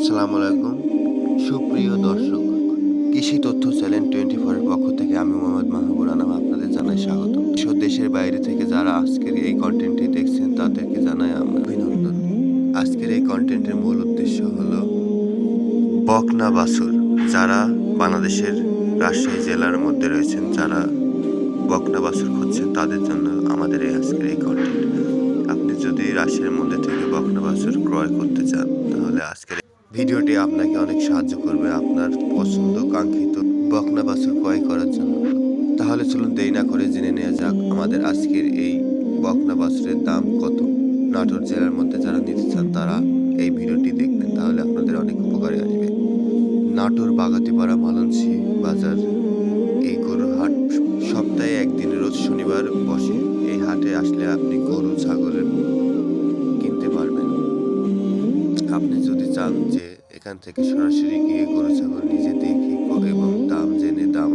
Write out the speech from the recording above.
আসসালামু আলাইকুম সুপ্রিয় দর্শক, কৃষি তথ্য চ্যানেল 24 এর পক্ষ থেকে আমি মোহাম্মদ মাহবুব আনাম আপনাদের জানাই স্বাগত। দেশের বাইরে থেকে যারা আজকের এই কন্টেন্টটি দেখছেন তাদেরকে জানাই আমরা অভিনন্দন। আজকের এই কন্টেন্টের মূল উদ্দেশ্য হলো বকনা বাছুর। যারা বাংলাদেশের রাজশাহী জেলার মধ্যে রয়েছেন, যারা বকনা বাছুর খুঁজছেন তাদের জন্য আমাদের আজকের এই কন্টেন্ট। আপনি যদি রাজশাহীর মধ্যে থেকে বকনা বাছুর ক্রয় করতে চান তাহলে আজকের ভিডিওটি আপনাকে অনেক সাহায্য করবে আপনার পছন্দ কাঙ্ক্ষিত বকনা বাছুর ক্রয় করার জন্য। তাহলে চলুন দেরি না করে জেনে নেওয়া যাক আমাদের আজকের এই বকনা বাছুরের দাম কত। নাটোর জেলার মধ্যে যারা নিতে চান তারা এই ভিডিওটি দেখবেন, তাহলে আপনাদের অনেক উপকারে আসবে। নাটোর বাগাতিপাড়া মালঞ্চি বাজার এই গরুর হাট সপ্তাহে একদিন রোজ শনিবার বসে। এই হাটে আসলে আপনি গরু ছাগলের কিনতে পারবেন। আপনি যদি চান যে এখান থেকে সরাসরি গিয়ে গরু ছাগল নিজে দেখে এবং দাম জেনে দাম